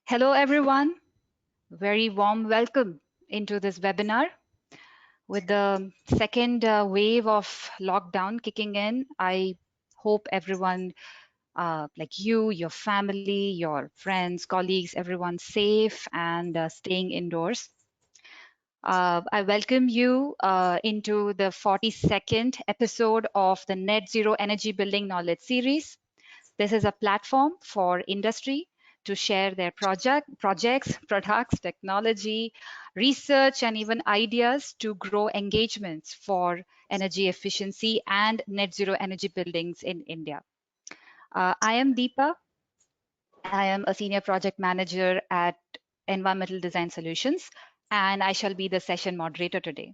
Hello, everyone. Very warm welcome into this webinar. With the second wave of lockdown kicking in, I hope everyone, like you, your family, your friends, colleagues, everyone's safe and staying indoors. I welcome you into the 42nd episode of the Net Zero Energy Building Knowledge Series. This is a platform for industry to share their projects, products, technology, research, and even ideas to grow engagements for energy efficiency and net zero energy buildings in India. I am Deepa. I am a senior project manager at Environmental Design Solutions, and I shall be the session moderator today.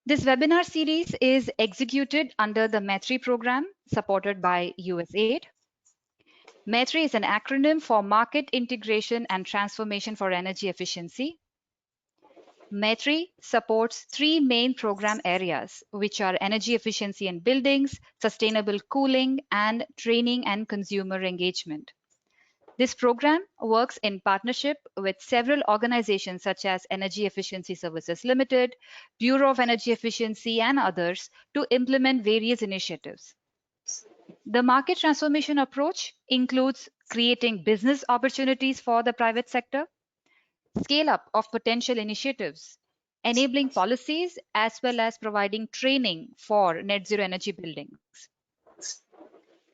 This webinar series is executed under the METRI program supported by USAID. METRI is an acronym for Market Integration and Transformation for Energy Efficiency. METRI supports three main program areas, which are energy efficiency in buildings, sustainable cooling, and training and consumer engagement. This program works in partnership with several organizations such as Energy Efficiency Services Limited, Bureau of Energy Efficiency, and others to implement various initiatives. The market transformation approach includes creating business opportunities for the private sector, scale up of potential initiatives, enabling policies, as well as providing training for net zero energy buildings.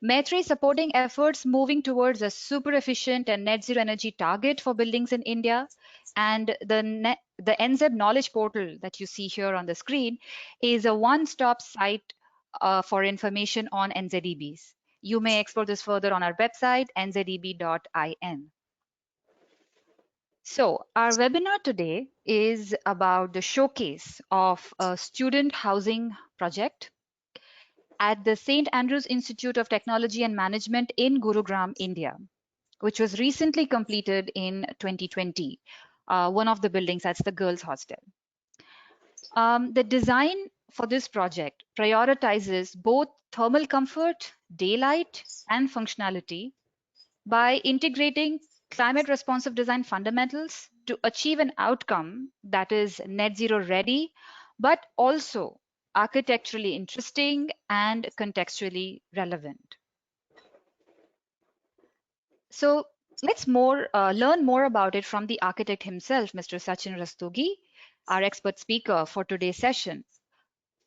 METRI is supporting efforts moving towards a super efficient and net zero energy target for buildings in India. And the NZEB knowledge portal that you see here on the screen is a one-stop site for information on NZEBs. You may explore this further on our website, nzeb.in. So our webinar today is about the showcase of a student housing project at the St.Andrews Institute of Technology and Management in Gurugram, India, which was recently completed in 2020. One of the buildings, that's the girls' hostel. The design for this project prioritizes both thermal comfort, daylight, and functionality by integrating climate responsive design fundamentals to achieve an outcome that is net zero ready, but also architecturally interesting and contextually relevant. So let's learn more about it from the architect himself, Mr. Sachin Rastogi, our expert speaker for today's session.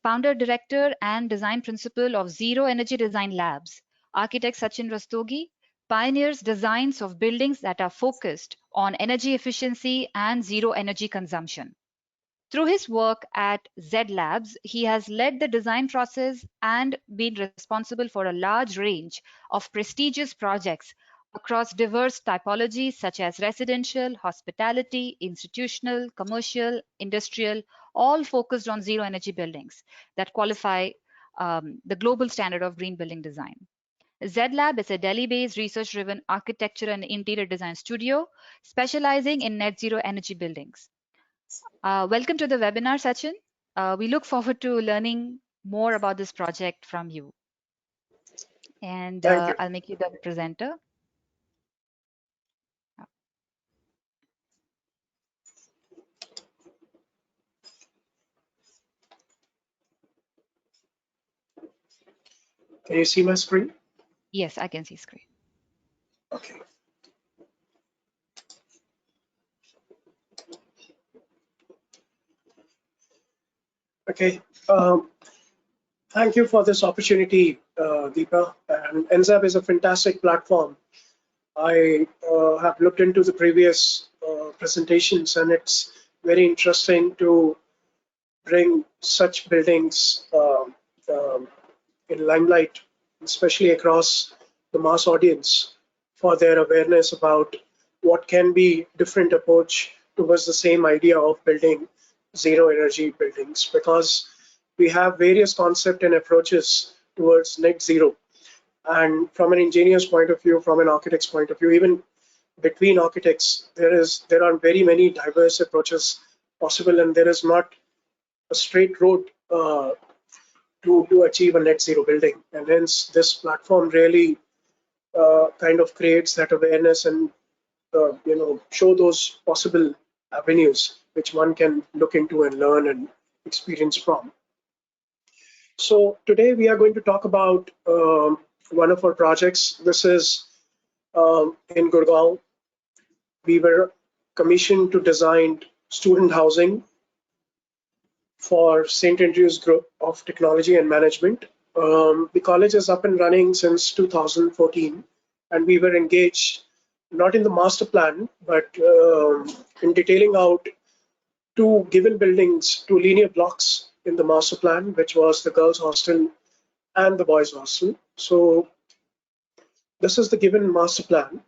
Founder, director, and design principal of Zero Energy Design Labs, architect Sachin Rastogi pioneers designs of buildings that are focused on energy efficiency and zero energy consumption. Through his work at ZED Labs, he has led the design process and been responsible for a large range of prestigious projects across diverse typologies such as residential, hospitality, institutional, commercial, industrial, all focused on zero energy buildings that qualify the global standard of green building design. ZED Lab is a Delhi-based research-driven architecture and interior design studio specializing in net zero energy buildings. Welcome to the webinar, Sachin. We look forward to learning more about this project from you. And I'll make you the presenter. Can you see my screen? Yes, I can see screen. Okay. Okay. Thank you for this opportunity, Deepa. And NZEB is a fantastic platform. I have looked into the previous presentations, and it's very interesting to bring such buildings in limelight, especially across the mass audience, for their awareness about what can be different approach towards the same idea of building zero energy buildings, because we have various concepts and approaches towards net zero. And from an engineer's point of view, from an architect's point of view, even between architects, there are very many diverse approaches possible, and there is not a straight road to achieve a net zero building. And hence this platform really kind of creates that awareness and show those possible avenues which one can look into and learn and experience from. So today we are going to talk about one of our projects. This is in Gurugram. We were commissioned to design student housing for St.Andrews Group of Technology and Management. The college is up and running since 2014, and we were engaged not in the master plan, but in detailing out two given buildings, two linear blocks in the master plan, which was the girls' hostel and the boys' hostel. So this is the given master plan.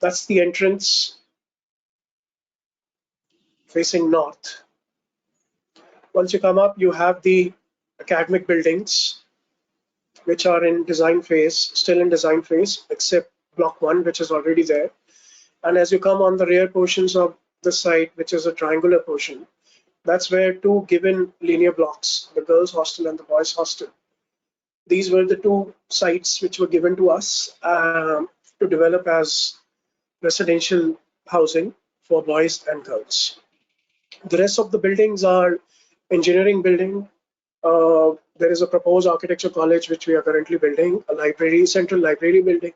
That's the entrance facing north. Once you come up, you have the academic buildings, which are in design phase, still in design phase, except block one, which is already there. And as you come on the rear portions of the site, which is a triangular portion, that's where two given linear blocks, the girls' hostel and the boys' hostel. These were the two sites which were given to us to develop as residential housing for boys and girls. The rest of the buildings are engineering building. There is a proposed architecture college which we are currently building, a library, central library building,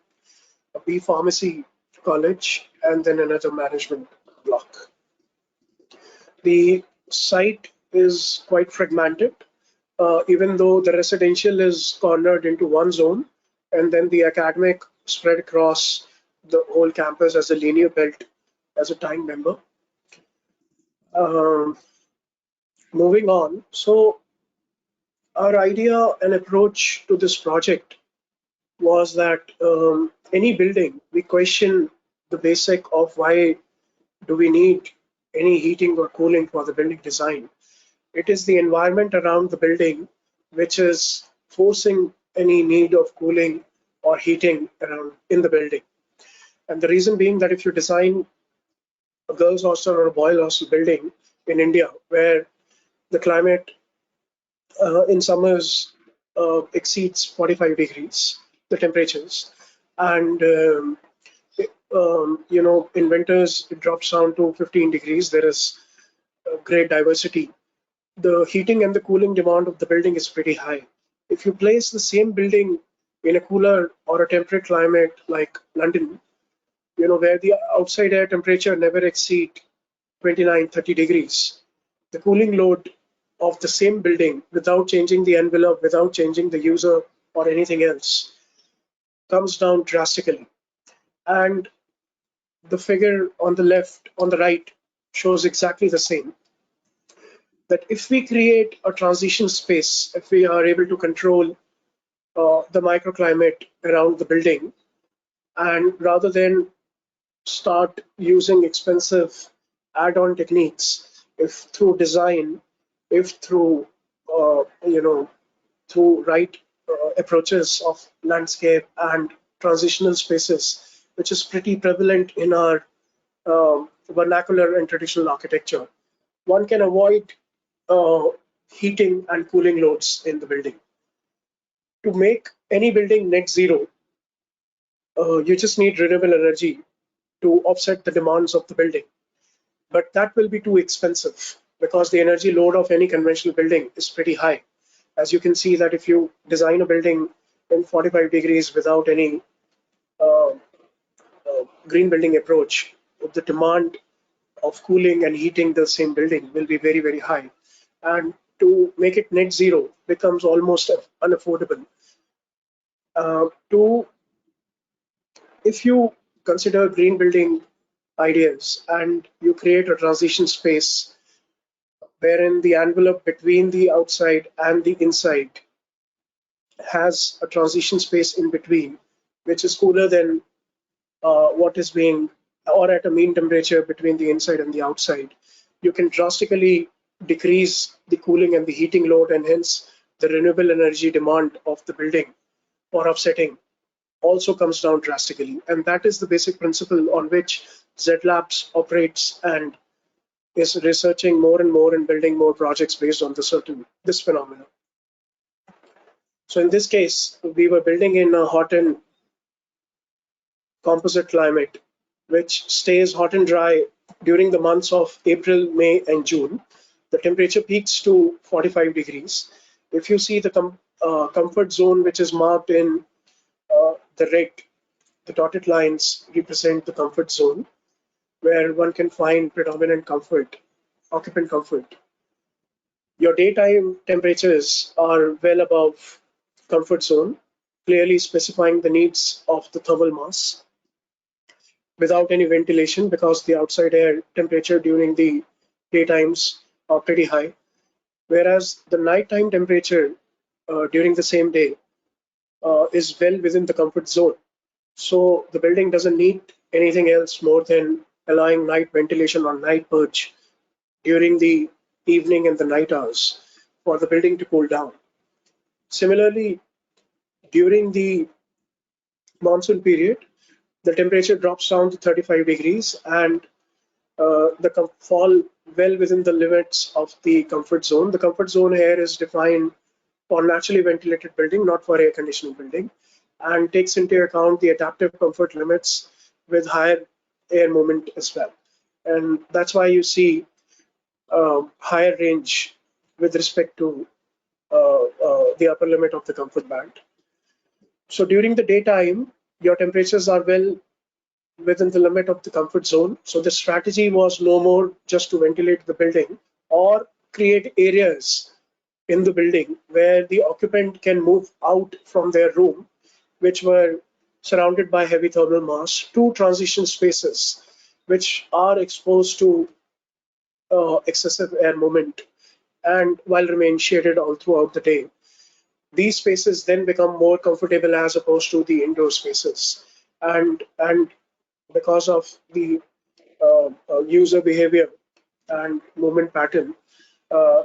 a B pharmacy college, and then another management block. The site is quite fragmented, even though the residential is cornered into one zone, and then the academic spread across the whole campus as a linear belt as a time member. Um, Moving on, so our idea and approach to this project was that any building, we question the basic of why do we need any heating or cooling for the building design. It is the environment around the building which is forcing any need of cooling or heating around in the building. And the reason being that if you design a girls' hostel or a boys' hostel building in India, where the climate in summers exceeds 45 degrees, the temperatures, and in winters it drops down to 15 degrees. There is great diversity. The heating and the cooling demand of the building is pretty high. If you place the same building in a cooler or a temperate climate like London, where the outside air temperature never exceed 29, 30 degrees, the cooling load of the same building without changing the envelope, without changing the user or anything else, comes down drastically. And the figure on the left, on the right, shows exactly the same. That if we create a transition space, if we are able to control the microclimate around the building, and rather than start using expensive add-on techniques, if through design, if through through right approaches of landscape and transitional spaces, which is pretty prevalent in our vernacular and traditional architecture, one can avoid uh, heating and cooling loads in the building. To make any building net zero, you just need renewable energy to offset the demands of the building. But that will be too expensive because the energy load of any conventional building is pretty high. As you can see that if you design a building in 45 degrees without any uh, green building approach, the demand of cooling and heating the same building will be very, very high. And to make it net zero becomes almost unaffordable. To If you consider green building ideas and you create a transition space wherein the envelope between the outside and the inside has a transition space in between, which is cooler than what is being, or at a mean temperature between the inside and the outside, you can drastically decrease the cooling and the heating load, and hence the renewable energy demand of the building or offsetting also comes down drastically. And that is the basic principle on which ZED Labs operates and is researching more and more and building more projects based on this phenomenon. So in this case, we were building in a hot and composite climate, which stays hot and dry during the months of April, May, and June. The temperature peaks to 45 degrees. If you see the comfort zone, which is marked in the red, the dotted lines represent the comfort zone, where one can find predominant comfort, occupant comfort. Your daytime temperatures are well above comfort zone, clearly specifying the needs of the thermal mass without any ventilation because the outside air temperature during the daytimes are pretty high, whereas the nighttime temperature during the same day is well within the comfort zone. So the building doesn't need anything else more than allowing night ventilation or night purge during the evening and the night hours for the building to cool down. Similarly, during the monsoon period, the temperature drops down to 35 degrees and the fall well within the limits of the comfort zone. The comfort zone here is defined for naturally ventilated building, not for air conditioning building, and takes into account the adaptive comfort limits with higher air movement as well. And that's why you see higher range with respect to the upper limit of the comfort band. So during the daytime, your temperatures are well within the limit of the comfort zone. So the strategy was no more just to ventilate the building or create areas in the building where the occupant can move out from their room, which were surrounded by heavy thermal mass, to transition spaces which are exposed to excessive air movement and while remain shaded all throughout the day. These spaces then become more comfortable as opposed to the indoor spaces. And because of the user behavior and movement pattern,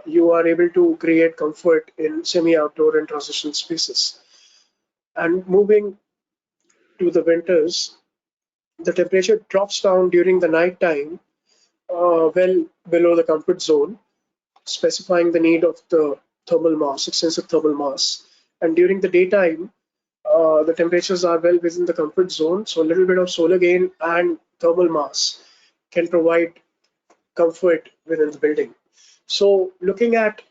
you are able to create comfort in semi-outdoor and transitional spaces. And moving to the winters, the temperature drops down during the night time, well below the comfort zone, specifying the need of the thermal mass, extensive thermal mass. And during the daytime, the temperatures are well within the comfort zone, so a little bit of solar gain and thermal mass can provide comfort within the building. So looking at,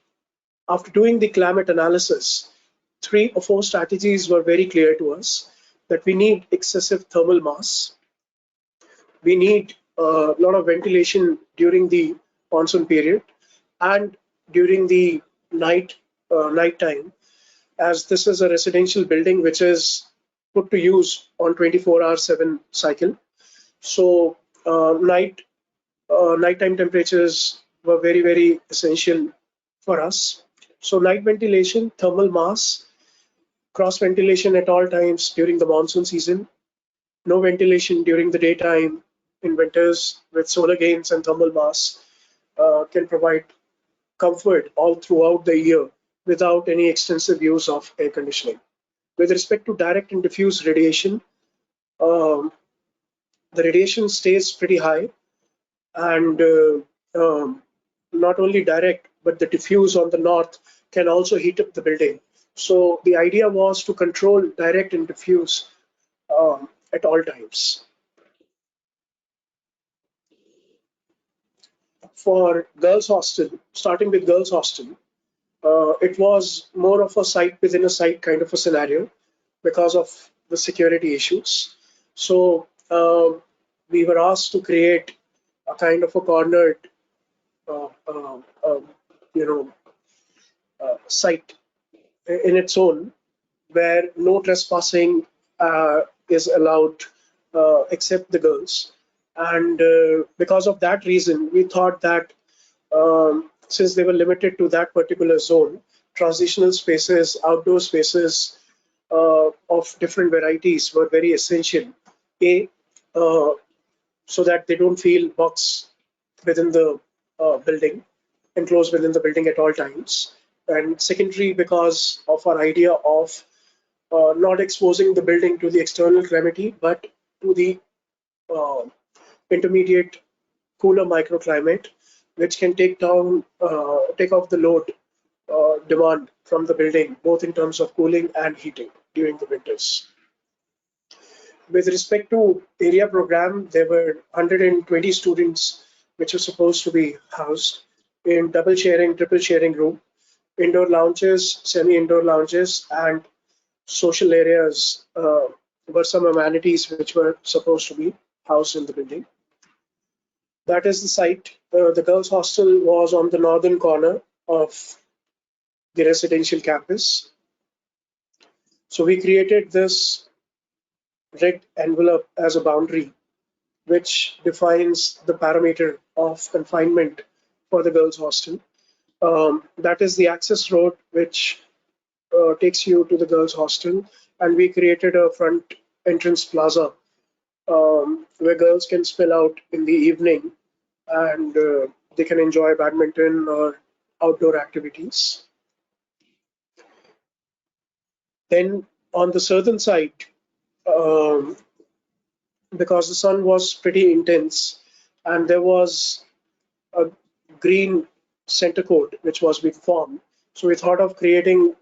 after doing the climate analysis, 3 or 4 strategies were very clear to us that we need excessive thermal mass, we need a lot of ventilation during the monsoon period and during the night time, as this is a residential building which is put to use on 24/7 cycle. So nighttime temperatures were very essential for us. So night ventilation, thermal mass, cross ventilation at all times during the monsoon season, no ventilation during the daytime in winters with solar gains and thermal mass can provide comfort all throughout the year without any extensive use of air conditioning. With respect to direct and diffuse radiation, um, the radiation stays pretty high, and not only direct, but the diffuse on the north can also heat up the building. So the idea was to control direct and diffuse at all times. For girls' hostel, starting with girls' hostel, it was more of a site within a site kind of a scenario because of the security issues. So we were asked to create a kind of a cornered, uh, uh, um, you know, site in its own, where no trespassing is allowed except the girls. And because of that reason, we thought that since they were limited to that particular zone, transitional spaces, outdoor spaces of different varieties were very essential. A, uh, so that they don't feel boxed within the building, enclosed within the building at all times. And secondary, because of our idea of not exposing the building to the external calamity, but to the uh, intermediate cooler microclimate, which can take off the load demand from the building, both in terms of cooling and heating during the winters. With respect to area program, there were 120 students which were supposed to be housed in double sharing, triple sharing room, indoor lounges, semi-indoor lounges, and social areas were some amenities which were supposed to be housed in the building. That is the site. The girls' hostel was on the northern corner of the residential campus. So we created this red envelope as a boundary, which defines the parameter of confinement for the girls' hostel. That is the access road which takes you to the girls' hostel, and we created a front entrance plaza where girls can spill out in the evening and they can enjoy badminton or outdoor activities. Then on the southern side, um, because the sun was pretty intense and there was a green center code which was being formed, so we thought of creating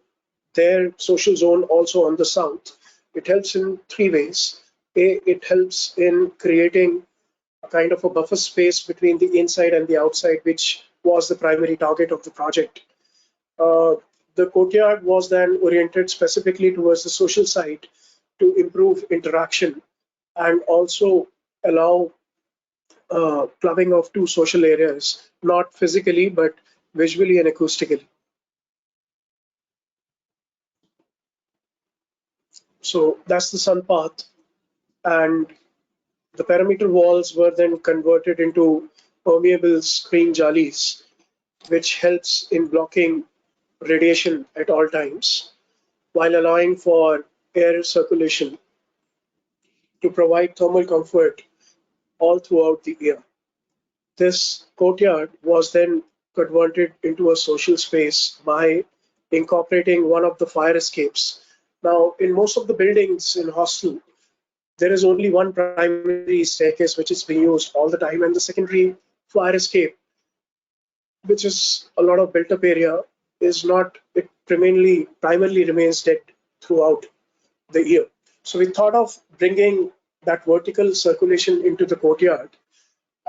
their social zone also on the south. It helps in three ways. A, it helps in creating a kind of a buffer space between the inside and the outside, which was the primary target of the project. Uh, the courtyard was then oriented specifically towards the social side to improve interaction and also allow clubbing of two social areas, not physically but visually and acoustically. So that's the sun path, and the perimeter walls were then converted into permeable screen jalis, which helps in blocking radiation at all times while allowing for air circulation to provide thermal comfort all throughout the year. This courtyard was then converted into a social space by incorporating one of the fire escapes. Now, in most of the buildings in hostel, there is only one primary staircase which is being used all the time, and the secondary fire escape, which is a lot of built up area, is not, it primarily remains dead throughout the year. So we thought of bringing that vertical circulation into the courtyard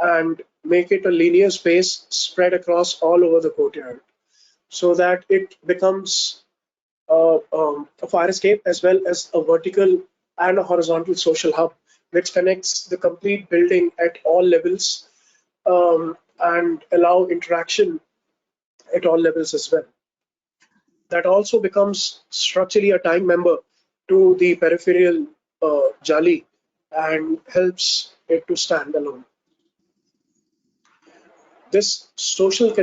and make it a linear space spread across all over the courtyard so that it becomes a fire escape as well as a vertical and a horizontal social hub which connects the complete building at all levels and allow interaction at all levels as well. That also becomes structurally a time member to the peripheral jali and helps it to stand alone. This social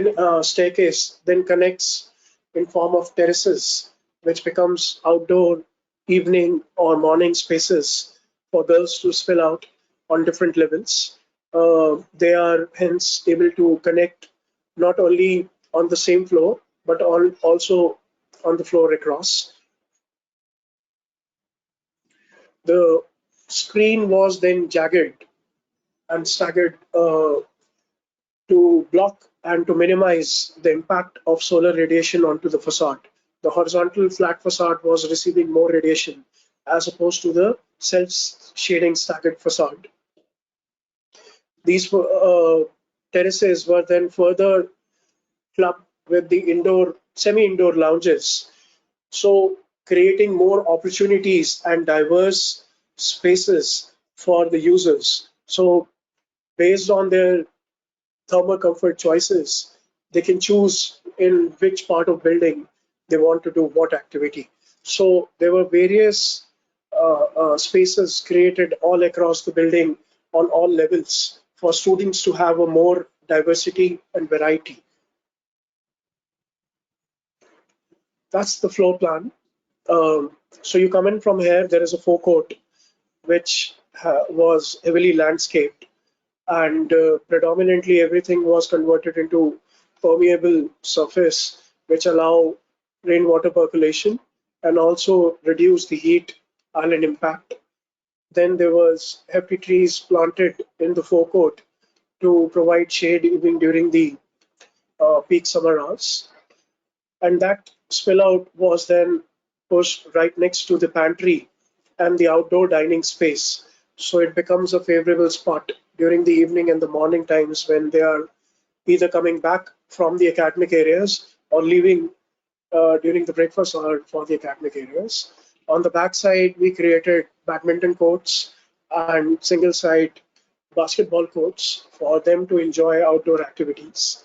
staircase then connects in form of terraces, which becomes outdoor evening or morning spaces for girls to spill out on different levels. They are hence able to connect not only on the same floor, but also on the floor across. The screen was then jagged and staggered to block and to minimize the impact of solar radiation onto the facade. The horizontal flat facade was receiving more radiation as opposed to the self-shading staggered facade. These terraces were then further clubbed with the indoor, semi-indoor lounges, so creating more opportunities and diverse spaces for the users. So based on their thermal comfort choices, they can choose in which part of building they want to do what activity. So there were various spaces created all across the building on all levels for students to have a more diversity and variety. That's the floor plan. So you come in from here, there is a forecourt which was heavily landscaped, and predominantly everything was converted into permeable surface which allow rainwater percolation and also reduce the heat island impact. Then there was hefty trees planted in the forecourt to provide shade even during the peak summer hours, and that spill out was then pushed right next to the pantry and the outdoor dining space. So it becomes a favorable spot during the evening and the morning times when they are either coming back from the academic areas or leaving during the breakfast hour for the academic areas. On the back side, we created badminton courts and single side basketball courts for them to enjoy outdoor activities.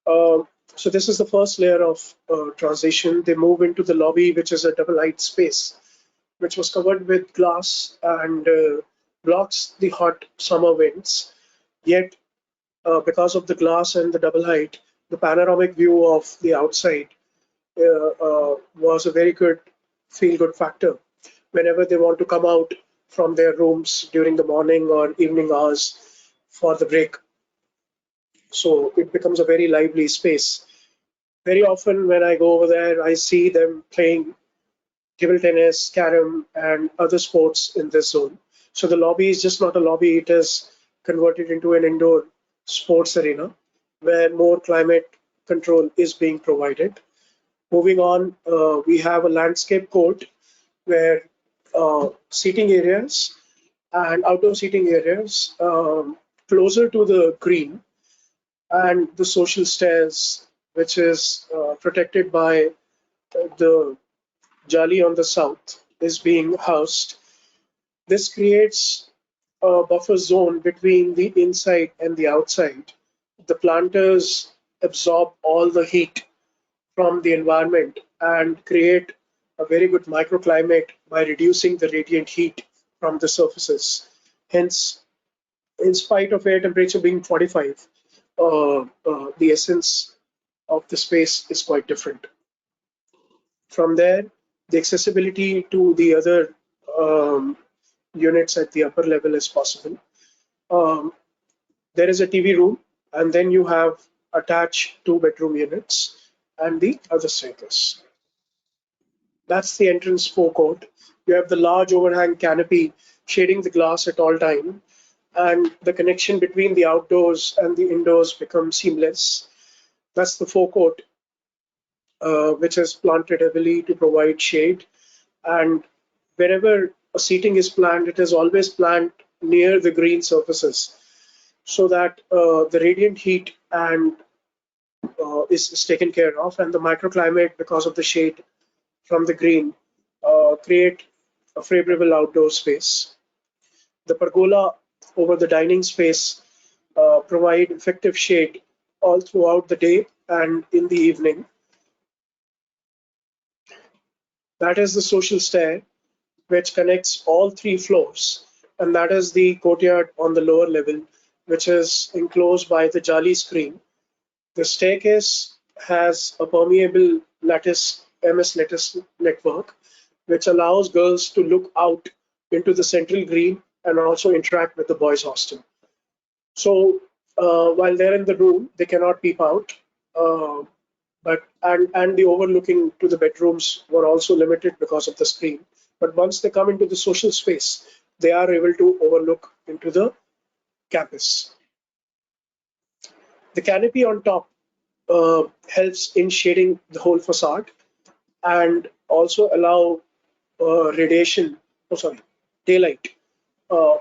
So this is the first layer of transition. They move into the lobby, which is a double height space, which was covered with glass and blocks the hot summer winds. Yet, because of the glass and the double height, the panoramic view of the outside was a very good feel good factor whenever they want to come out from their rooms during the morning or evening hours for the break. So it becomes a very lively space. Very often when I go over there, I see them playing table tennis, carom, and other sports in this zone. So the lobby is just not a lobby, it is converted into an indoor sports arena where more climate control is being provided. Moving on, we have a landscape court where seating areas and outdoor seating areas closer to the green and the social stairs, which is protected by the Jali on the south, is being housed. This creates a buffer zone between the inside and the outside. The planters absorb all the heat from the environment and create a very good microclimate by reducing the radiant heat from the surfaces. Hence, in spite of air temperature being 45, the essence of the space is quite different. From there, the accessibility to the other units at the upper level is possible. Um, there is a TV room, and then you have attached two bedroom units and the other staircase. That's the entrance forecourt. You have the large overhang canopy shading the glass at all time, and the connection between the outdoors and the indoors becomes seamless. That's the forecourt, which is planted heavily to provide shade. And wherever a seating is planned, it is always planned near the green surfaces so that the radiant heat and is taken care of, and the microclimate because of the shade from the green create a favorable outdoor space. The pergola over the dining space provide effective shade all throughout the day and in the evening. That is the social stair which connects all three floors, and that is the courtyard on the lower level, which is enclosed by the Jali screen. The staircase has a permeable lattice MS lattice network, which allows girls to look out into the central green and also interact with the boys' hostel. So while they're in the room, they cannot peep out. Uh, but the overlooking to the bedrooms were also limited because of the screen. But once they come into the social space, they are able to overlook into the campus. The canopy on top helps in shading the whole facade and also allow radiation, oh sorry, daylight, uh,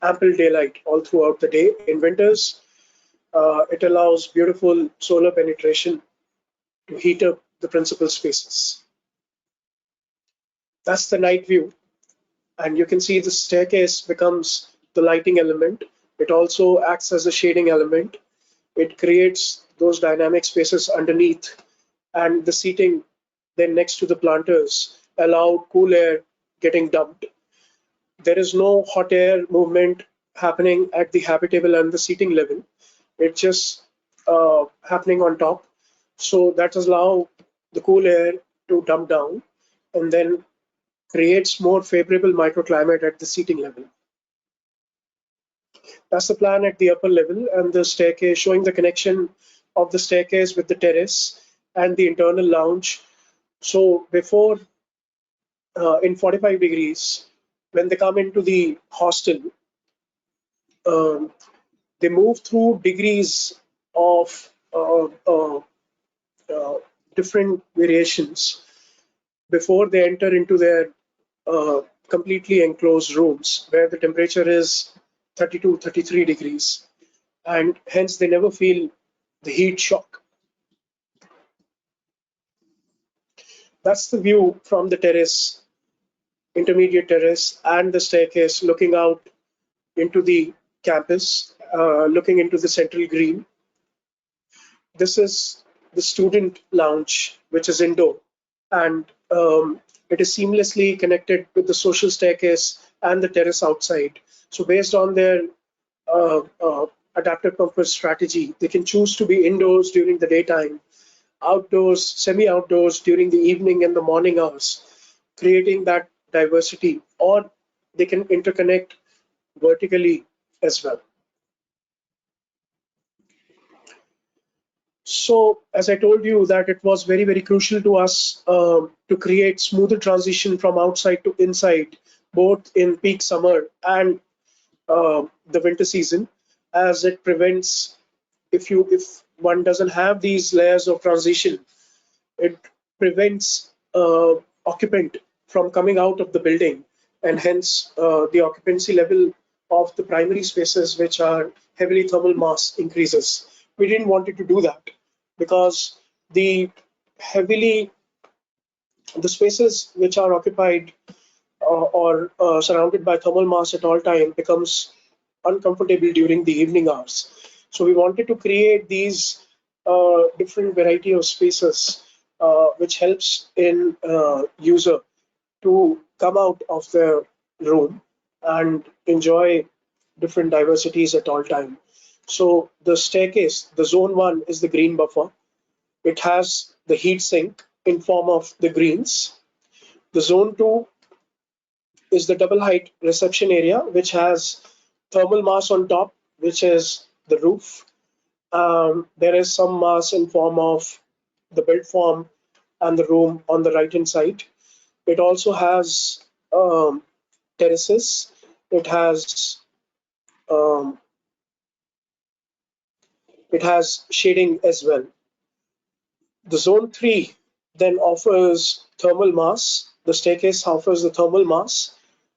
ample daylight all throughout the day. In winters, it allows beautiful solar penetration to heat up the principal spaces. That's the night view. And you can see the staircase becomes the lighting element. It also acts as a shading element. It creates those dynamic spaces underneath, and the seating then next to the planters allow cool air getting dumped. There is no hot air movement happening at the habitable and the seating level. It's just happening on top. So that allow the cool air to dump down and then creates more favorable microclimate at the seating level. That's the plan at the upper level, and the staircase showing the connection of the staircase with the terrace and the internal lounge. So before in 45 degrees, when they come into the hostel, um, they move through degrees of different variations before they enter into their completely enclosed rooms where the temperature is 32, 33 degrees, and hence they never feel the heat shock. That's the view from the terrace, intermediate terrace, and the staircase looking out into the campus, looking into the central green. This is the student lounge, which is indoor, and it is seamlessly connected with the social staircase and the terrace outside. So, based on their uh, uh, adaptive comfort strategy, they can choose to be indoors during the daytime, outdoors, semi outdoors during the evening and the morning hours, creating that diversity, or they can interconnect vertically as well. So, as I told you, that it was very, very crucial to us to create smoother transition from outside to inside, both in peak summer and the winter season, as it prevents, if one doesn't have these layers of transition, it prevents occupant from coming out of the building, and hence the occupancy level of the primary spaces, which are heavily thermal mass, increases. We didn't want it to do that because the heavily the spaces which are occupied or surrounded by thermal mass at all time becomes uncomfortable during the evening hours. So we wanted to create these different variety of spaces, which helps in user to come out of their room and enjoy different diversities at all time. So the staircase, the zone one, is the green buffer. It has the heat sink in form of the greens. The zone two is the double height reception area, which has thermal mass on top, which is the roof. There is some mass in form of the build form and the room on the right hand side. It also has terraces. It has um, it has shading as well. The zone three then offers thermal mass. The staircase offers the thermal mass.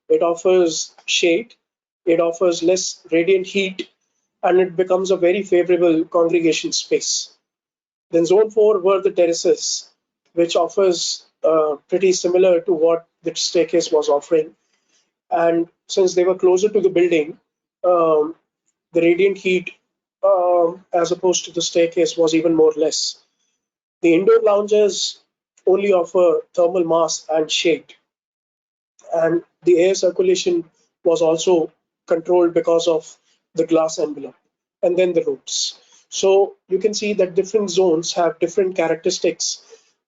It offers shade. It offers less radiant heat, and it becomes a very favorable congregation space. Then zone four were the terraces, which offers pretty similar to what the staircase was offering. And since they were closer to the building, um, the radiant heat, as opposed to the staircase, was even more less. The indoor lounges only offer thermal mass and shade, and the air circulation was also controlled because of the glass envelope, and then the roofs. So you can see that different zones have different characteristics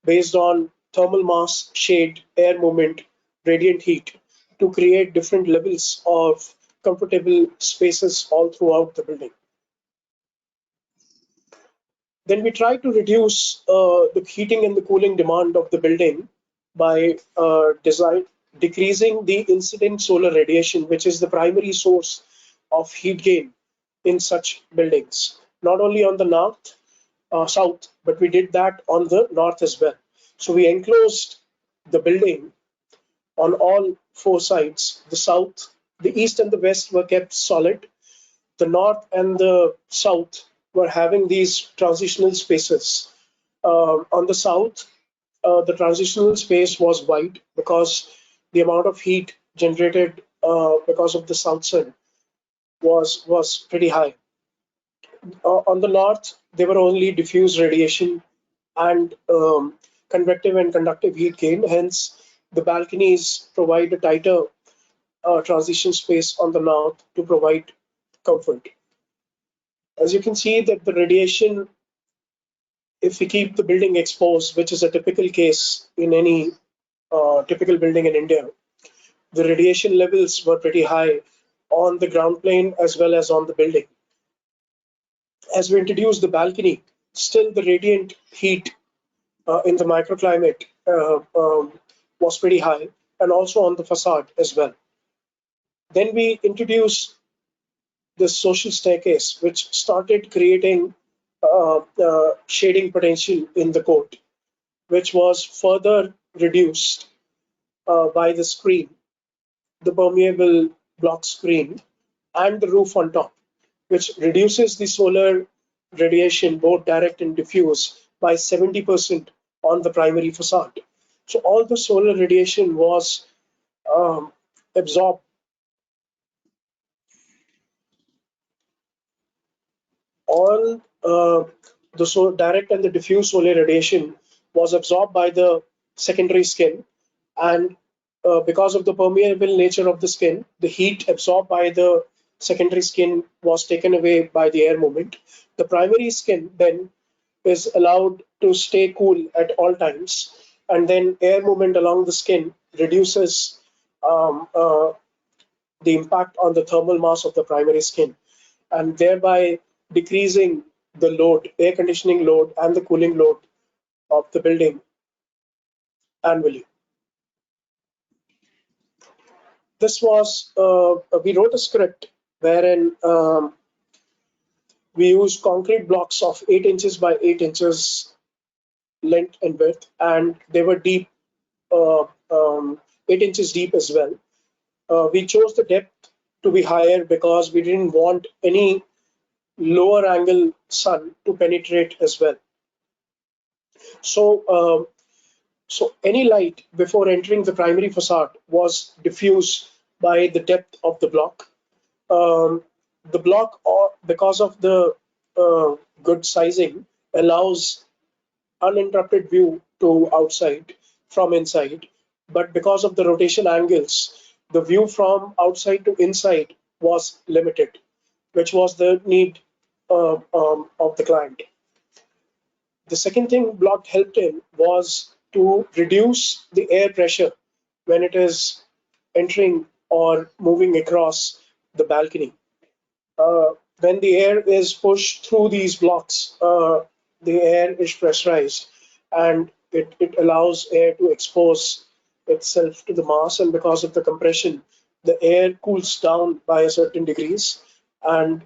based on thermal mass, shade, air movement, radiant heat, to create different levels of comfortable spaces all throughout the building. Then we try to reduce the heating and the cooling demand of the building by decreasing the incident solar radiation, which is the primary source of heat gain in such buildings. Not only on the south, but we did that on the north as well. So we enclosed the building on all four sides. The south, the east, and the west were kept solid. The north and the south were having these transitional spaces. On the south, the transitional space was wide because the amount of heat generated because of the south sun was pretty high. On the north, there were only diffuse radiation and convective and conductive heat gain. Hence, the balconies provide a tighter transition space on the north to provide comfort. As you can see that the radiation, if we keep the building exposed, which is a typical case in any typical building in India, the radiation levels were pretty high on the ground plane as well as on the building. As we introduced the balcony, still the radiant heat in the microclimate was pretty high, and also on the facade as well. Then we introduced the social staircase, which started creating shading potential in the court. which was further reduced by the screen, the permeable block screen, and the roof on top, which reduces the solar radiation, both direct and diffuse, by 70% on the primary facade. So all the solar radiation was absorbed. All the direct and the diffuse solar radiation was absorbed by the secondary skin, and because of the permeable nature of the skin, the heat absorbed by the secondary skin was taken away by the air movement. The primary skin then is allowed to stay cool at all times, and then air movement along the skin reduces um, uh, the impact on the thermal mass of the primary skin, and thereby decreasing the load, air conditioning load, and the cooling load of the building annually. This was, we wrote a script wherein we used concrete blocks of 8 inches by 8 inches length and width, and they were deep, uh, 8 inches deep as well. We chose the depth to be higher because we didn't want any lower angle sun to penetrate as well. So, so any light before entering the primary facade was diffused by the depth of the block. The block, because of the good sizing, allows uninterrupted view to outside from inside. But because of the rotation angles, the view from outside to inside was limited, which was the need of the client. The second thing block helped in was to reduce the air pressure when it is entering or moving across the balcony. When the air is pushed through these blocks, the air is pressurized, and it allows air to expose itself to the mass, and because of the compression, the air cools down by a certain degrees and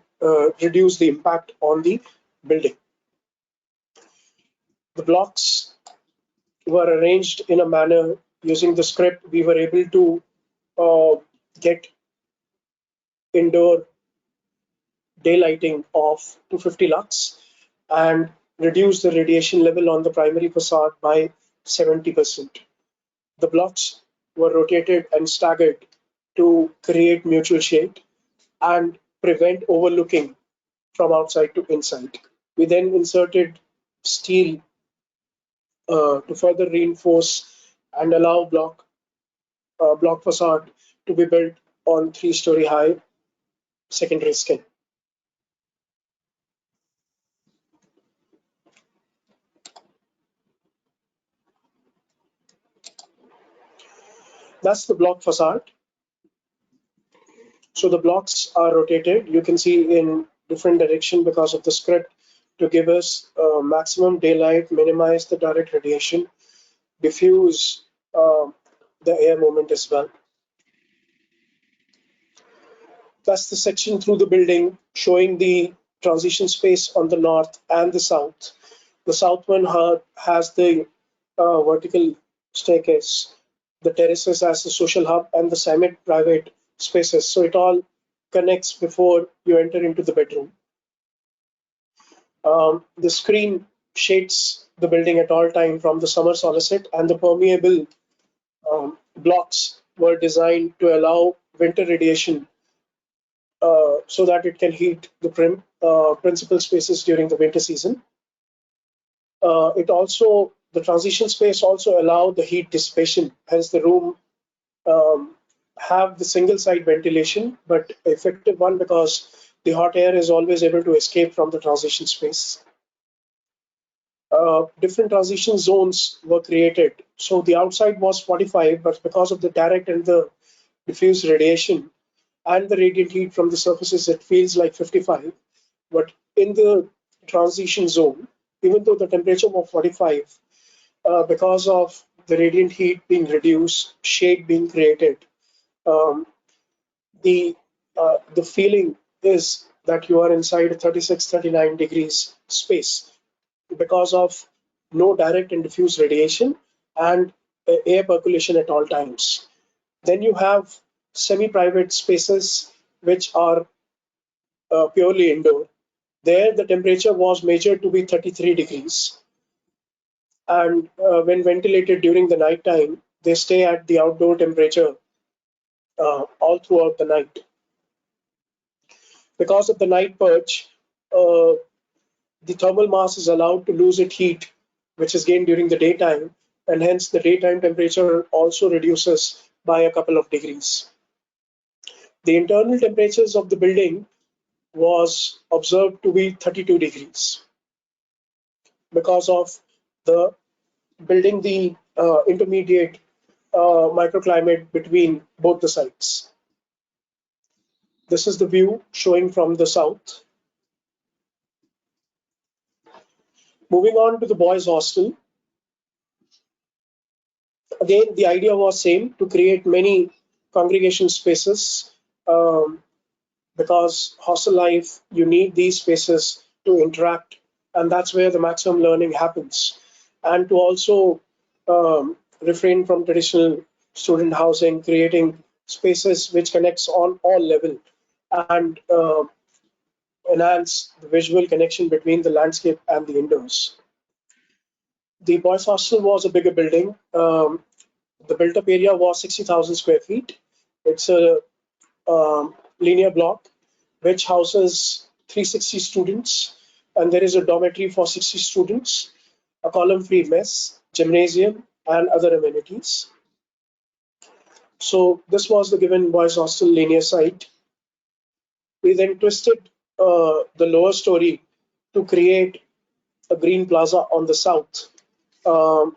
reduce the impact on the building. The blocks were arranged in a manner using the script. We were able to get indoor daylighting of 250 lux and reduce the radiation level on the primary facade by 70%. The blocks were rotated and staggered to create mutual shade and prevent overlooking from outside to inside. We then inserted steel to further reinforce and allow block facade to be built on 3-story high secondary skin. That's the block facade. So the blocks are rotated. You can see in different direction because of the script to give us maximum daylight, minimize the direct radiation, diffuse the air movement as well. That's the section through the building showing the transition space on the north and the south. The south one has the vertical staircase, the terraces as the social hub, and the semi-private spaces. So it all connects before you enter into the bedroom. The screen shades the building at all time from the summer solicit, and the permeable blocks were designed to allow winter radiation so that it can heat the principal spaces during the winter season. The transition space also allowed the heat dissipation, hence the room have the single side ventilation, but effective one because the hot air is always able to escape from the transition space. Different transition zones were created. So the outside was 45, but because of the direct and the diffuse radiation and the radiant heat from the surfaces, it feels like 55. But in the transition zone, even though the temperature was 45, because of the radiant heat being reduced, shade being created, um, the feeling is that you are inside a 36, 39 degrees space because of no direct and diffuse radiation, and air percolation at all times. Then you have semi-private spaces which are purely indoor. There, the temperature was measured to be 33 degrees. And when ventilated during the night time, they stay at the outdoor temperature all throughout the night. Because of the night purge, the thermal mass is allowed to lose its heat, which is gained during the daytime, and hence the daytime temperature also reduces by a couple of degrees. The internal temperatures of the building was observed to be 32 degrees because of the building the intermediate microclimate between both the sites. This is the view showing from the south. Moving on to the boys' hostel. Again, the idea was same, to create many congregation spaces, um, because hostel life, you need these spaces to interact, and that's where the maximum learning happens. And to also refrain from traditional student housing, creating spaces which connects on all level, and enhance the visual connection between the landscape and the indoors. The boys hostel was a bigger building. The built-up area was 60,000 square feet. It's a linear block which houses 360 students, and there is a dormitory for 60 students, a column-free mess, gymnasium, and other amenities. So this was the given boys hostel linear site. We then twisted the lower story to create a green plaza on the south, um,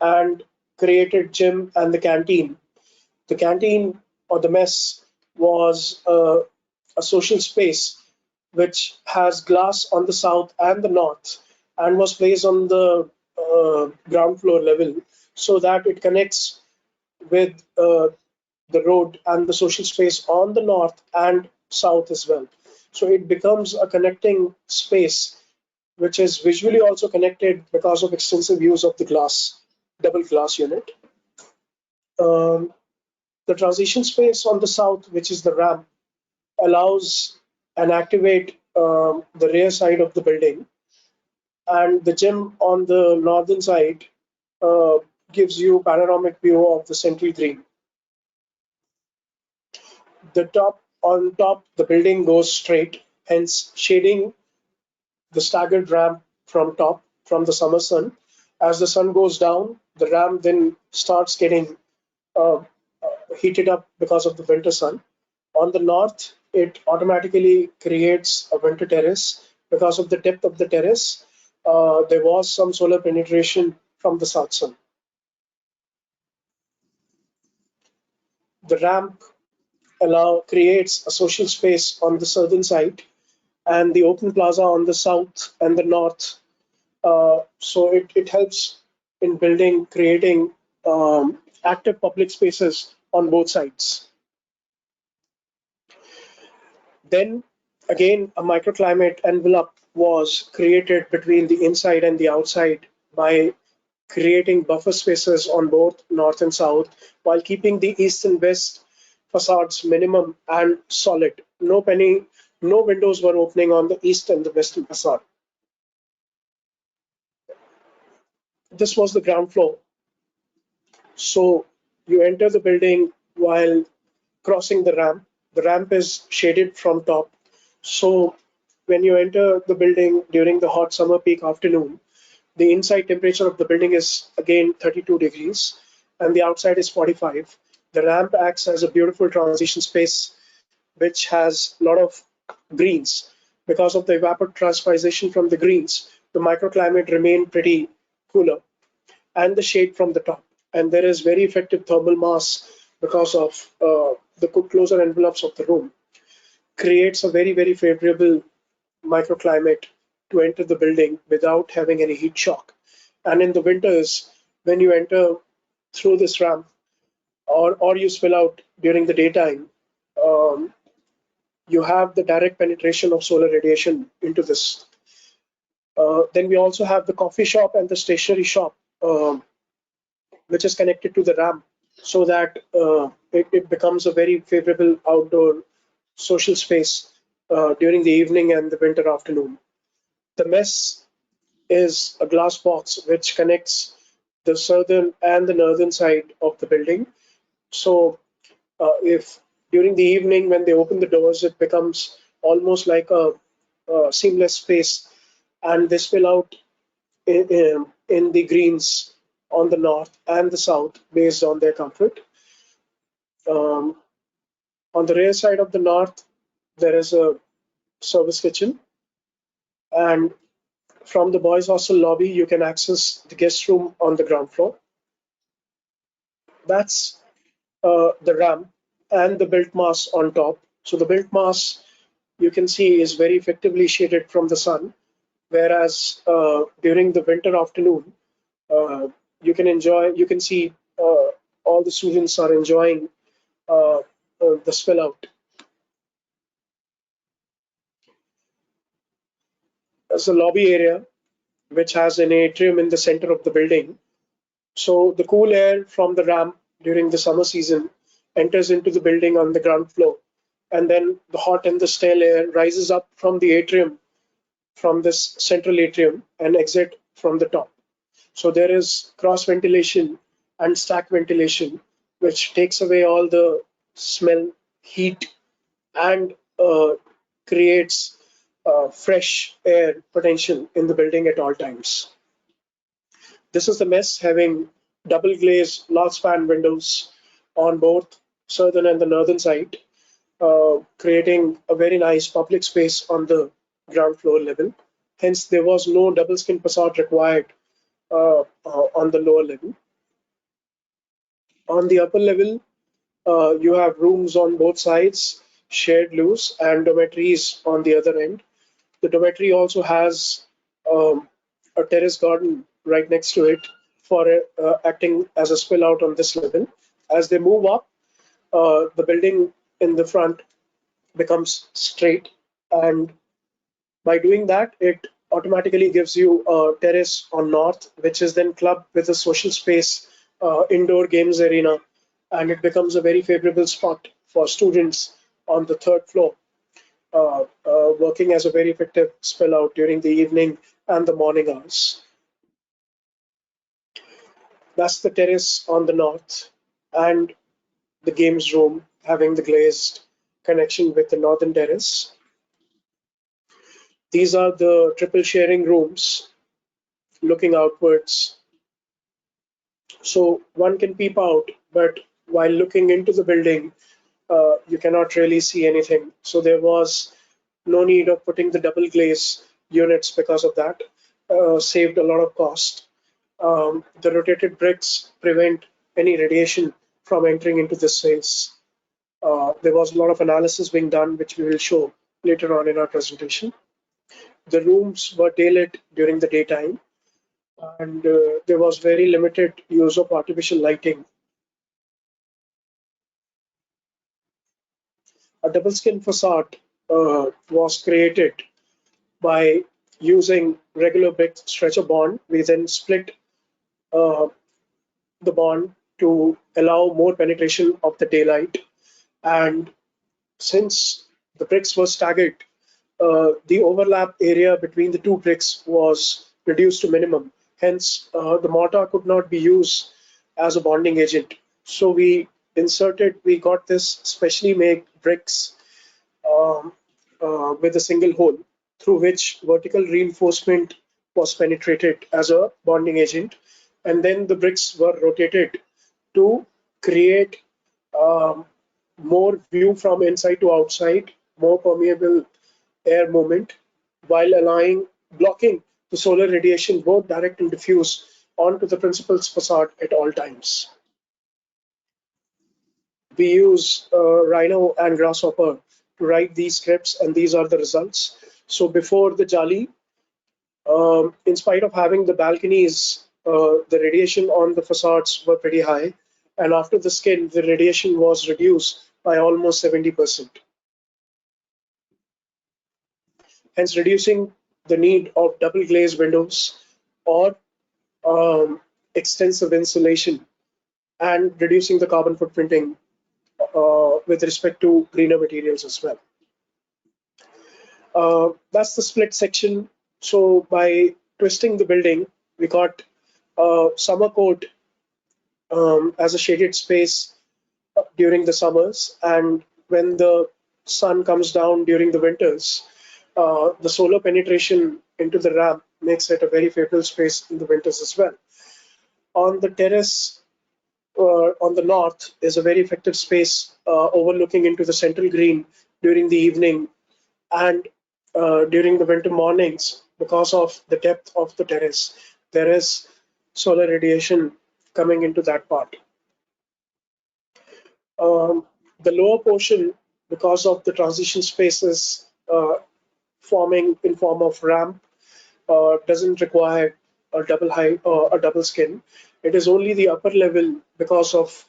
and created gym and the canteen. The canteen or the mess was a social space which has glass on the south and the north, and was placed on the ground floor level so that it connects with the road and the social space on the north and south as well. So it becomes a connecting space which is visually also connected because of extensive use of the glass, double glass unit. Um, the transition space on the south, which is the ramp, allows and activate the rear side of the building, and the gym on the northern side uh, gives you panoramic view of the central green. The top on top, the building goes straight, hence shading the staggered ramp from top from the summer sun. As the sun goes down, the ramp then starts getting uh, heated up because of the winter sun. On the north, it automatically creates a winter terrace because of the depth of the terrace. There was some solar penetration from the south sun. The ramp creates a social space on the southern side, and the open plaza on the south and the north. So it helps in building, creating active public spaces on both sides. Then again, a microclimate envelope was created between the inside and the outside by creating buffer spaces on both north and south, while keeping the east and west facades minimum and solid. No windows were opening on the east and the western facade. This was the ground floor. So you enter the building while crossing the ramp. The ramp is shaded from top. So when you enter the building during the hot summer peak afternoon, the inside temperature of the building is again 32 degrees and the outside is 45. The ramp acts as a beautiful transition space which has a lot of greens. Because of the evapotranspiration from the greens, the microclimate remain pretty cooler, and the shade from the top. And there is very effective thermal mass because of the closer envelopes of the room. Creates a very favorable microclimate to enter the building without having any heat shock. And in the winters, when you enter through this ramp, or you spill out during the daytime, um, you have the direct penetration of solar radiation into this. Then we also have the coffee shop and the stationery shop, which is connected to the ramp, so that it becomes a very favorable outdoor social space during the evening and the winter afternoon. The mess is a glass box which connects the southern and the northern side of the building. So if during the evening when they open the doors, it becomes almost like a seamless space, and they spill out in the greens on the north and the south based on their comfort. Um, on the rear side of the north, there is a service kitchen, and from the boys' hostel lobby, you can access the guest room on the ground floor. That's the ramp and the built mass on top. So the built mass you can see is very effectively shaded from the sun, whereas during the winter afternoon, uh, you can see all the students are enjoying the spill out. There's a lobby area which has an atrium in the center of the building. So the cool air from the ramp during the summer season enters into the building on the ground floor, and then the hot and the stale air rises up from the atrium, from this central atrium, and exit from the top. So there is cross ventilation and stack ventilation, which takes away all the smell, heat, and creates fresh air potential in the building at all times. This is the mess having double glazed large span windows on both southern and the northern side, creating a very nice public space on the ground floor level. Hence, there was no double skin facade required on the lower level. On the upper level, you have rooms on both sides, shared loose, and dormitories on the other end. The dormitory also has a terrace garden right next to it for acting as a spill out on this level. As they move up, the building in the front becomes straight, and by doing that, it automatically gives you a terrace on north, which is then clubbed with a social space, indoor games arena, and it becomes a very favorable spot for students on the third floor, working as a very effective spill out during the evening and the morning hours. That's the terrace on the north, and the games room having the glazed connection with the northern terrace. These are the triple sharing rooms looking outwards. So one can peep out, but while looking into the building, you cannot really see anything. So there was no need of putting the double glaze units because of that. Saved a lot of cost. The rotated bricks prevent any radiation from entering into this space. There was a lot of analysis being done, which we will show later on in our presentation. The rooms were daylit during the daytime, and there was very limited use of artificial lighting. A double skin facade was created by using regular brick stretcher bond. We then split uh, the bond to allow more penetration of the daylight. And since the bricks were staggered, the overlap area between the two bricks was reduced to minimum. Hence, the mortar could not be used as a bonding agent. So we got this specially made bricks um, with a single hole through which vertical reinforcement was penetrated as a bonding agent. And then the bricks were rotated to create um, more view from inside to outside, more permeable air movement, while blocking the solar radiation, both direct and diffuse, onto the principal's facade at all times. We use Rhino and Grasshopper to write these scripts, and these are the results. So before the Jali, in spite of having the balconies, the radiation on the facades were pretty high, and after the skin, the radiation was reduced by almost 70%. Hence, reducing the need of double glazed windows or extensive insulation, and reducing the carbon footprinting with respect to greener materials as well. That's the split section. So by twisting the building, we got summer coat as a shaded space during the summers, and when the sun comes down during the winters, the solar penetration into the ramp makes it a very favorable space in the winters as well. On the terrace on the north is a very effective space overlooking into the central green during the evening and during the winter mornings. Because of the depth of the terrace, there is solar radiation coming into that part. Um, the lower portion, because of the transition spaces forming in form of ramp, doesn't require a double height or a double skin. It is only the upper level because of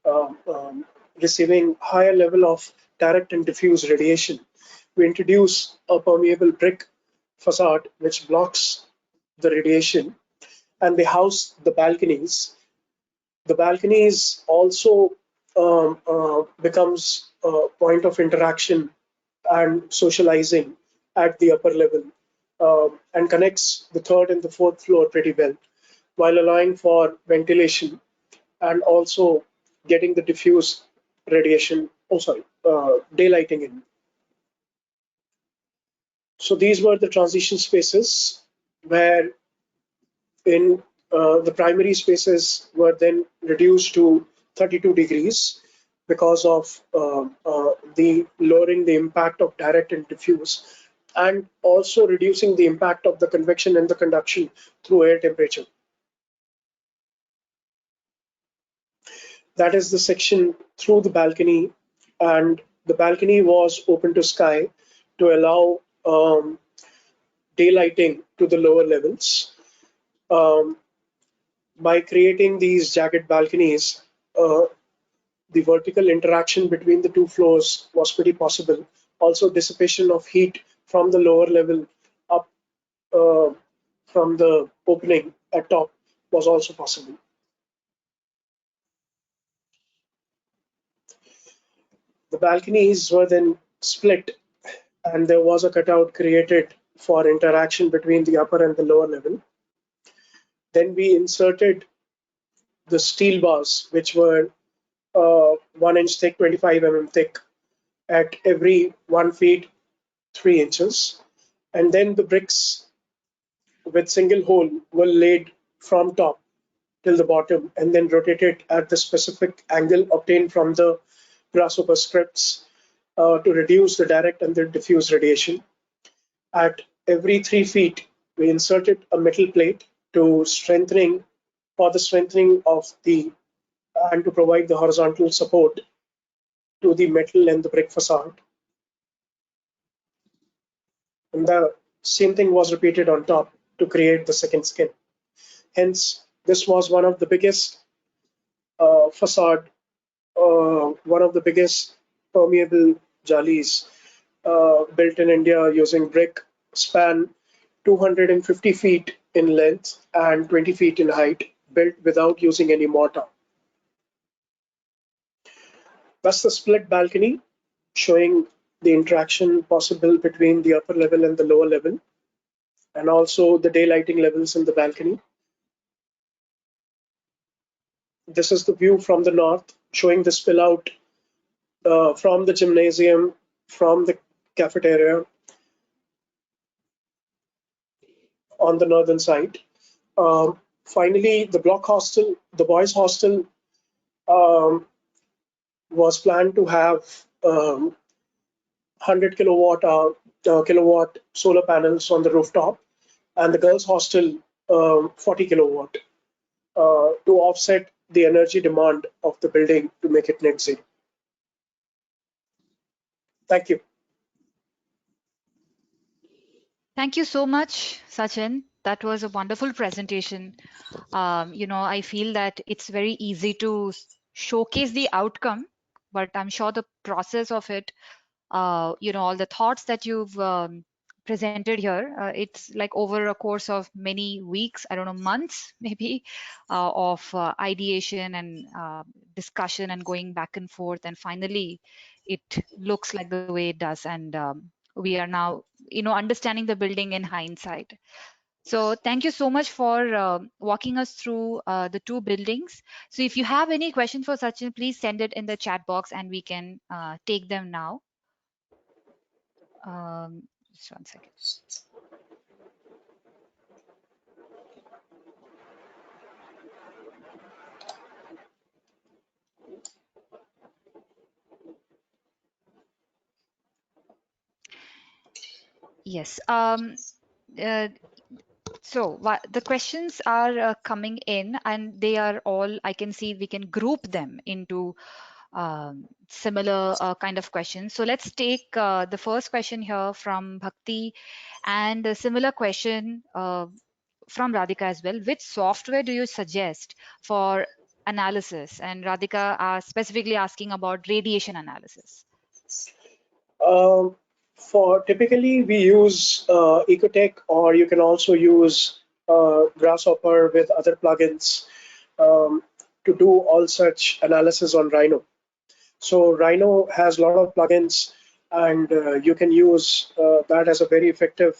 um, um, receiving higher level of direct and diffuse radiation. We introduce a permeable brick facade which blocks the radiation, and they house the balconies. The balconies also becomes a point of interaction and socializing at the upper level, and connects the third and the fourth floor pretty well, while allowing for ventilation and also getting the diffuse radiation, daylighting in. So these were the transition spaces where in the primary spaces were then reduced to 32 degrees because of the lowering the impact of direct and diffuse, and also reducing the impact of the convection and the conduction through air temperature. That is the section through the balcony, and the balcony was open to sky to allow daylighting to the lower levels. Um, by creating these jagged balconies, the vertical interaction between the two floors was pretty possible. Also, dissipation of heat from the lower level up uh, from the opening at top was also possible. The balconies were then split, and there was a cutout created for interaction between the upper and the lower level. Then we inserted the steel bars, which were 1 inch thick, 25 thick, at every 1 feet 3 inches, and then the bricks with single hole were laid from top till the bottom and then rotated at the specific angle obtained from the grasshopper scripts to reduce the direct and the diffuse radiation. At every 3 feet, we inserted a metal plate to strengthening for the strengthening of the and to provide the horizontal support to the metal and the brick facade. And the same thing was repeated on top to create the second skin. Hence, this was one of the biggest facade, one of the biggest permeable jalis built in India using brick, span 250 feet in length and 20 feet in height, built without using any mortar. That's the split balcony, showing the interaction possible between the upper level and the lower level, and also the daylighting levels in the balcony. This is the view from the north, showing the spill out from the gymnasium, from the cafeteria on the northern side. Finally, the block hostel, the boys' hostel, um, was planned to have 100 kilowatt solar panels on the rooftop, and the girls' hostel 40 kilowatt to offset the energy demand of the building to make it net zero. Thank you. Thank you so much, Sachin. That was a wonderful presentation. I feel that it's very easy to showcase the outcome, but I'm sure the process of it, all the thoughts that you've presented here. It's like over a course of many weeks, I don't know, months maybe, of ideation and discussion and going back and forth. And finally, it looks like the way it does. And we are now, understanding the building in hindsight. So thank you so much for walking us through the two buildings. So if you have any question for Sachin, please send it in the chat box and we can take them now. Just one second. Yes. Uh, the questions are coming in, and they are all, I can see we can group them into similar kind of questions. So let's take the first question here from Bhakti, and a similar question from Radhika as well. Which software do you suggest for analysis? And Radhika are specifically asking about radiation analysis. Um, for typically we use Ecotech, or you can also use Grasshopper with other plugins um, to do all such analysis on Rhino. So Rhino has a lot of plugins, and you can use that as a very effective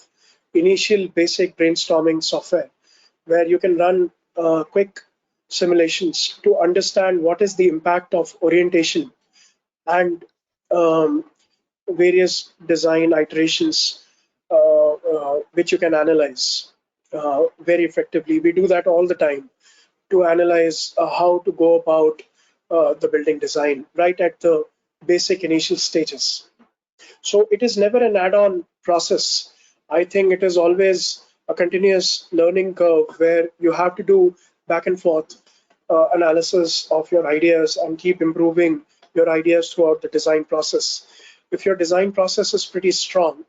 initial basic brainstorming software, where you can run quick simulations to understand what is the impact of orientation and um, various design iterations which you can analyze very effectively. We do that all the time to analyze how to go about the building design right at the basic initial stages. So it is never an add-on process. I think it is always a continuous learning curve where you have to do back and forth analysis of your ideas and keep improving your ideas throughout the design process. If your design process is pretty strong,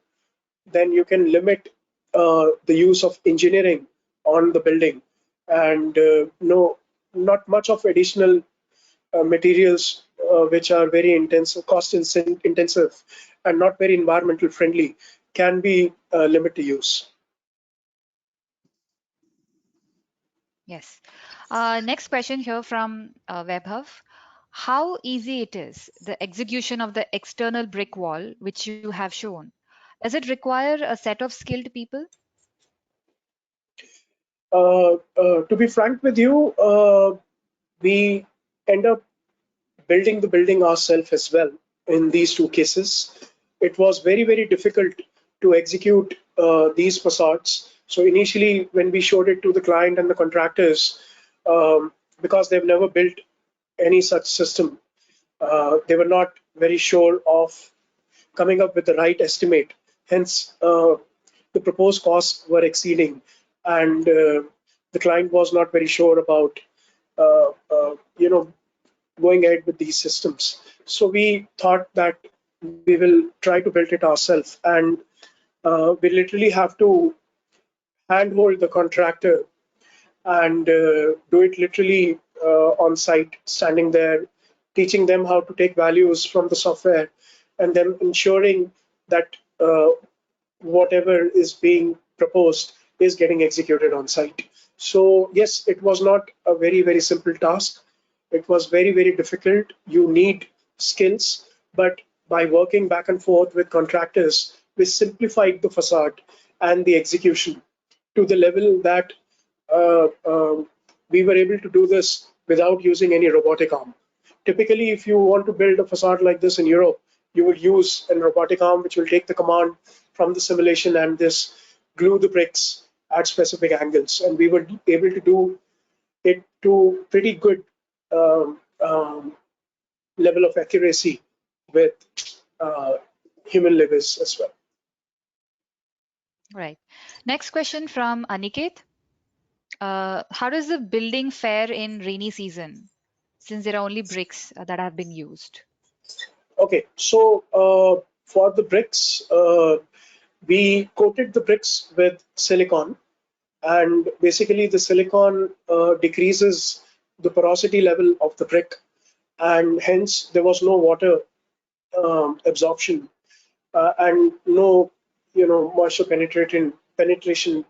then you can limit the use of engineering on the building, and no, not much of additional materials which are very intensive, intensive, and not very environmental friendly can be limited to use. Yes. Next question here from Webhub. How easy it is, the execution of the external brick wall, which you have shown? Does it require a set of skilled people? To be frank with you, we end up building the building ourselves as well in these two cases. It was very, very difficult to execute these facades. So initially, when we showed it to the client and the contractors, because they've never built any such system, they were not very sure of coming up with the right estimate. Hence, the proposed costs were exceeding, and the client was not very sure about, going ahead with these systems. So we thought that we will try to build it ourselves, and we literally have to handhold the contractor and do it literally on site, standing there, teaching them how to take values from the software, and then ensuring that whatever is being proposed is getting executed on site. So yes, it was not a very, very simple task. It was very, very difficult. You need skills, but by working back and forth with contractors, we simplified the facade and the execution to the level that uh, um, we were able to do this without using any robotic arm. Typically, if you want to build a facade like this in Europe, you would use a robotic arm which will take the command from the simulation and this glue the bricks at specific angles. And we were able to do it to pretty good level of accuracy with uh, human levers as well. Right. Next question from Aniket. How does the building fare in rainy season, since there are only bricks that have been used? Okay, so for the bricks, we coated the bricks with silicon, and basically the silicon decreases the porosity level of the brick, and hence there was no water absorption and no moisture penetration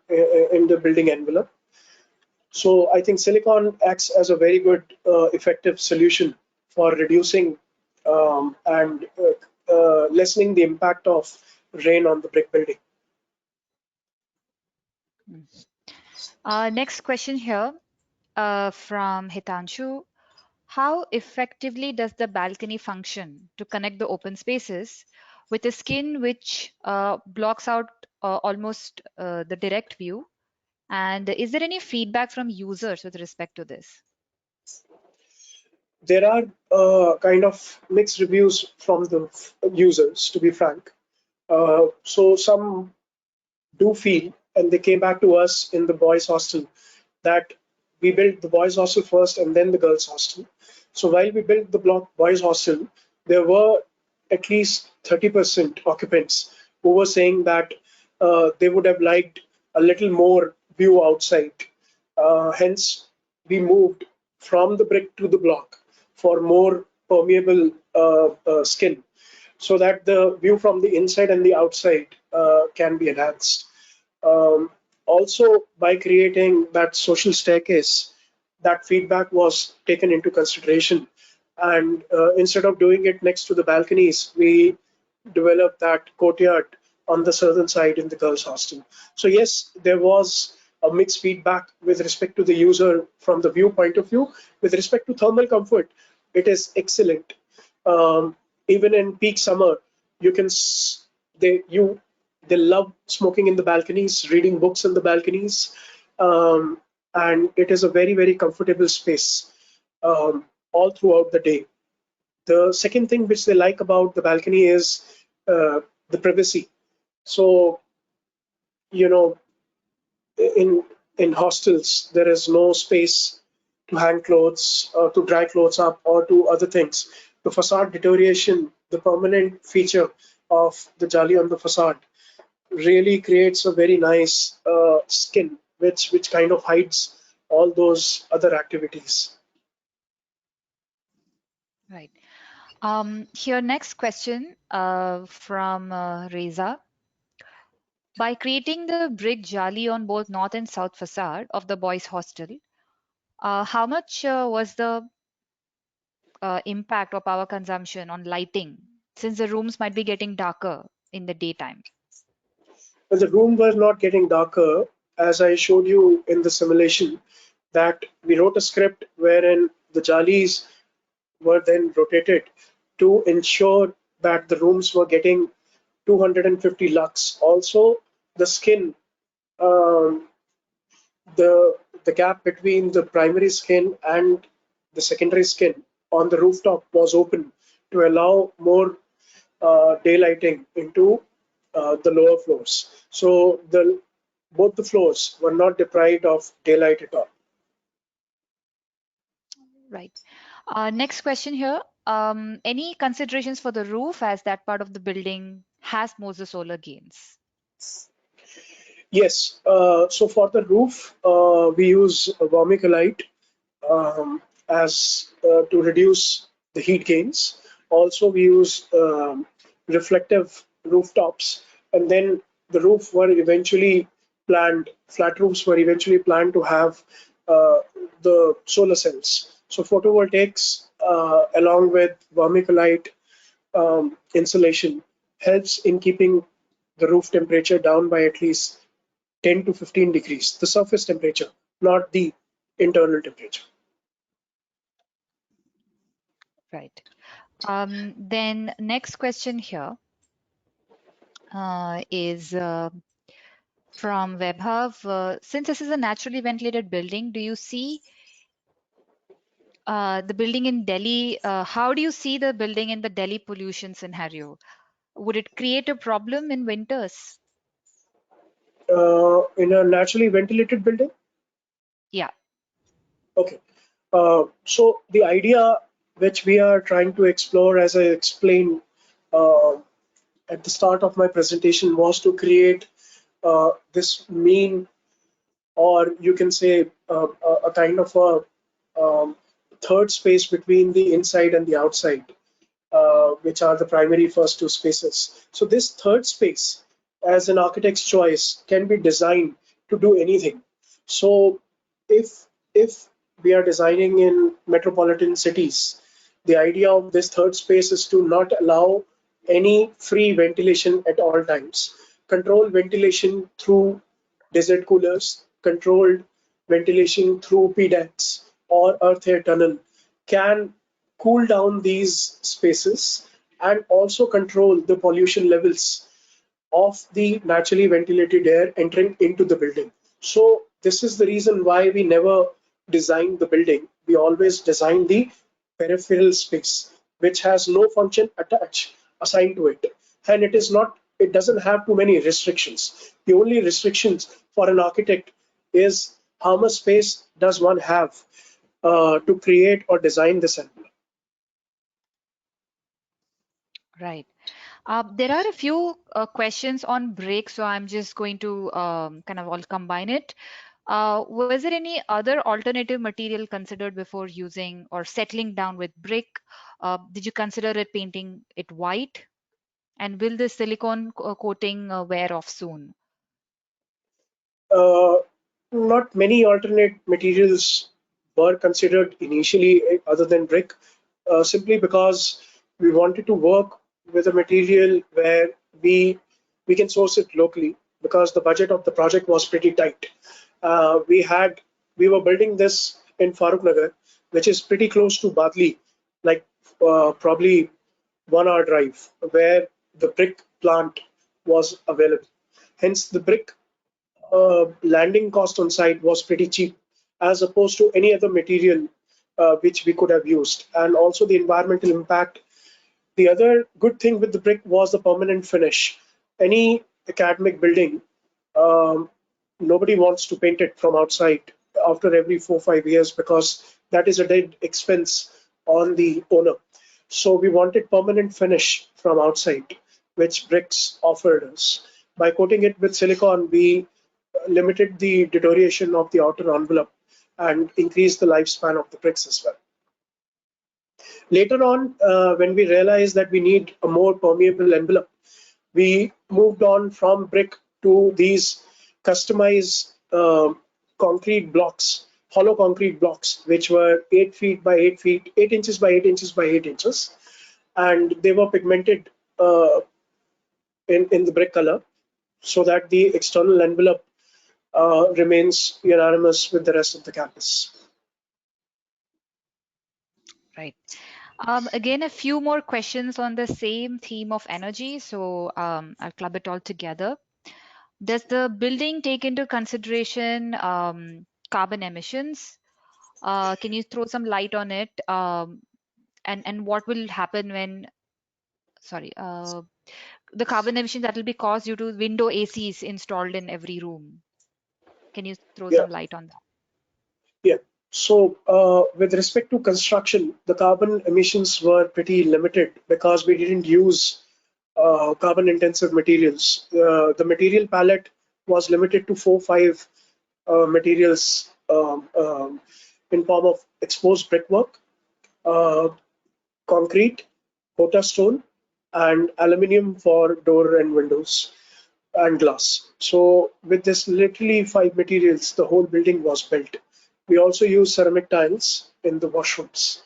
in the building envelope. So I think silicon acts as a very good, effective solution for reducing and lessening the impact of rain on the brick building. Mm. Next question here from Hitanshu. How effectively does the balcony function to connect the open spaces with a skin which blocks out almost the direct view? And is there any feedback from users with respect to this? There are kind of mixed reviews from the users, to be frank. So some do feel, and they came back to us in the boys' hostel, that we built the boys' hostel first and then the girls' hostel. So while we built the boys' hostel, there were at least 30% occupants who were saying that they would have liked a little more view outside. Hence, we moved from the brick to the block for more permeable skin, so that the view from the inside and the outside can be enhanced. Also, by creating that social staircase, that feedback was taken into consideration. And instead of doing it next to the balconies, we developed that courtyard on the southern side in the girls' hostel. So, yes, there was a mixed feedback with respect to the user from the viewpoint of view. With respect to thermal comfort, it is excellent. Um, Even in peak summer, you can they love smoking in the balconies, reading books in the balconies, and it is a very comfortable space all throughout the day. The second thing which they like about the balcony is the privacy. So, you know, in hostels there is no space to hang clothes, to dry clothes up, or to other things. The facade deterioration, the permanent feature of the jali on the facade, really creates a very nice skin, which kind of hides all those other activities. Right. Here, next question from Reza. By creating the brick jali on both north and south facade of the boys' hostel, how much was the impact of power consumption on lighting, since the rooms might be getting darker in the daytime? But the room was not getting darker, as I showed you in the simulation, that we wrote a script wherein the jalis were then rotated to ensure that the rooms were getting 250 lux. Also, the skin, um, the gap between the primary skin and the secondary skin on the rooftop was open to allow more daylighting into the lower floors. So both the floors were not deprived of daylight at all. Right. Next question here. Any considerations for the roof as that part of the building has most of the solar gains? Yes. So for the roof, we use a vermiculite as to reduce the heat gains. Also, we use reflective rooftops, and then the roof were eventually planned. Flat roofs were eventually planned to have the solar cells. So photovoltaics, along with vermiculite insulation, helps in keeping the roof temperature down by at least 10 to 15 degrees, the surface temperature, not the internal temperature. Right. Then next question here is from WebHub. Since this is a naturally ventilated building, do you see the building in Delhi? How do you see the building in the Delhi pollution scenario? Would it create a problem in winters? In a naturally ventilated building? Yeah. Okay. So the idea which we are trying to explore, as I explained uh, at the start of my presentation, was to create this mean, or you can say a kind of a third space between the inside and the outside, which are the primary first two spaces. So this third space as an architect's choice, can be designed to do anything. So if we are designing in metropolitan cities, the idea of this third space is to not allow any free ventilation at all times. Control ventilation through desert coolers, controlled ventilation through PDACs or earth air tunnel can cool down these spaces and also control the pollution levels of the naturally ventilated air entering into the building. So this is the reason why we never design the building. We always design the peripheral space, which has no function attached assigned to it, and it is not. It doesn't have too many restrictions. The only restrictions for an architect is how much space does one have to create or design this envelope. Right. There are a few questions on brick, so I'm just going to kind of all combine it. Was there any other alternative material considered before using or settling down with brick? Did you consider it painting it white? And will the silicone coating wear off soon? Uh, Not many alternate materials were considered initially other than brick, simply because we wanted to work with a material where we can source it locally because the budget of the project was pretty tight. We were building this in Farooq Nagar, which is pretty close to Badli, like probably 1 hour drive, where the brick plant was available. Hence, the brick landing cost on site was pretty cheap as opposed to any other material which we could have used. And also the environmental impact. The other good thing with the brick was the permanent finish. Any academic building, um, nobody wants to paint it from outside after every 4 or 5 years because that is a dead expense on the owner. So we wanted permanent finish from outside, which bricks offered us. By coating it with silicon, we limited the deterioration of the outer envelope and increased the lifespan of the bricks as well. Later on, when we realized that we need a more permeable envelope, we moved on from brick to these customized concrete blocks, hollow concrete blocks, which were 8 feet by 8 feet, 8 inches by 8 inches by 8 inches, and they were pigmented in the brick color so that the external envelope remains unanimous with the rest of the campus. Right. Again, a few more questions on the same theme of energy. So I'll club it all together. Does the building take into consideration carbon emissions? Can you throw some light on it? And what will happen when, sorry, the carbon emissions that will be caused due to window ACs installed in every room? Can you throw Yeah, some light on that? yeah. So, with respect to construction, the carbon emissions were pretty limited because we didn't use carbon intensive materials. The material palette was limited to 4 5 materials in form of exposed brickwork, uh, concrete, Hota stone, and aluminium for door and windows and glass. So with this literally 5 materials, the whole building was built. We also use ceramic tiles in the washrooms.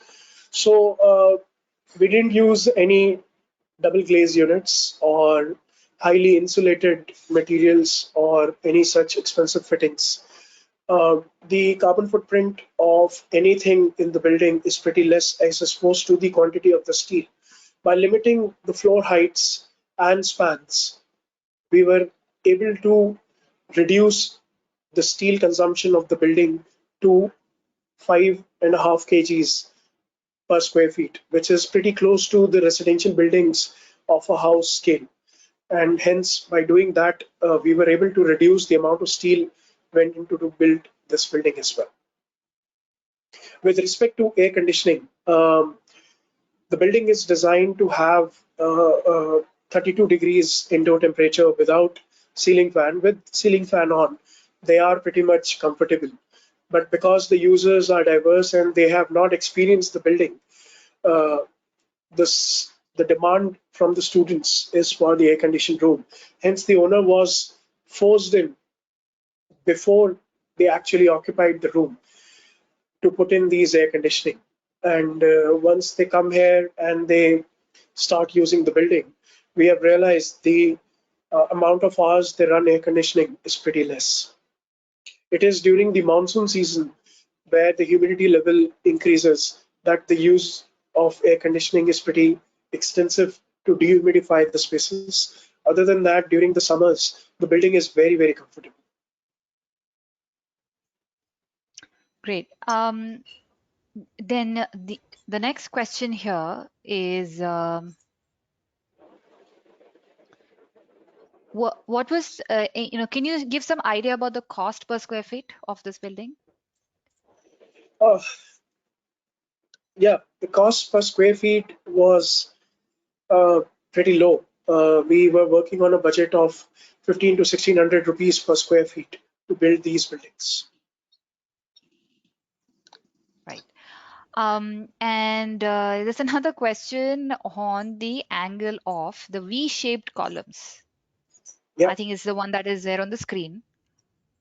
So we didn't use any double glaze units or highly insulated materials or any such expensive fittings. The carbon footprint of anything in the building is pretty less as opposed to the quantity of the steel. By limiting the floor heights and spans, we were able to reduce the steel consumption of the building to 5.5 kgs per square feet, which is pretty close to the residential buildings of a house scale. And hence, by doing that, we were able to reduce the amount of steel went into to build this building as well. With respect to air conditioning, the building is designed to have 32 degrees indoor temperature without ceiling fan. With ceiling fan on, they are pretty much comfortable. But because the users are diverse and they have not experienced the building, uh, this the demand from the students is for the air conditioned room. Hence, the owner was forced in before they actually occupied the room to put in these air conditioning. And once they come here and they start using the building, we have realized the amount of hours they run air conditioning is pretty less. It is during the monsoon season where the humidity level increases that the use of air conditioning is pretty extensive to dehumidify the spaces. Other than that, during the summers, the building is very, very comfortable. Great. Then the next question here is what was can you give some idea about the cost per square feet of this building? Uh, yeah, the cost per square feet was pretty low. We were working on a budget of 15 to 1600 rupees per square feet to build these buildings. Right. And there's another question on the angle of the V-shaped columns. Yeah, I think it's the one that is there on the screen.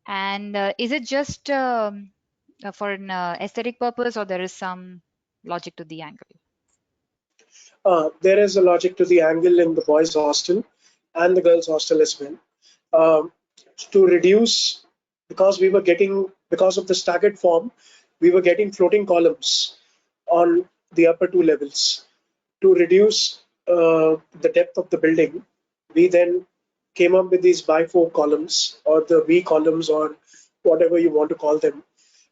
And is it just for an aesthetic purpose, or there is some logic to the angle? there is a logic to the angle in the boys' hostel and the girls' hostel as well. Um, to reduce, because of the staggered form, we were getting floating columns on the upper two levels. To reduce the depth of the building, we then came up with these bifold columns or the V columns or whatever you want to call them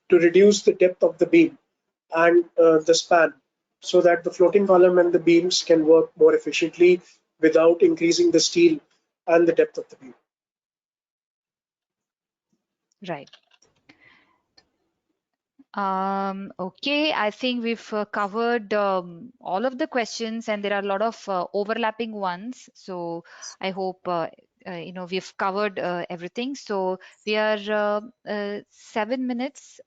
to reduce the depth of the beam and the span so that the floating column and the beams can work more efficiently without increasing the steel and the depth of the beam. Right. Okay, I think we've covered all of the questions, and there are a lot of overlapping ones. So I hope we've covered everything. So we are 7 minutes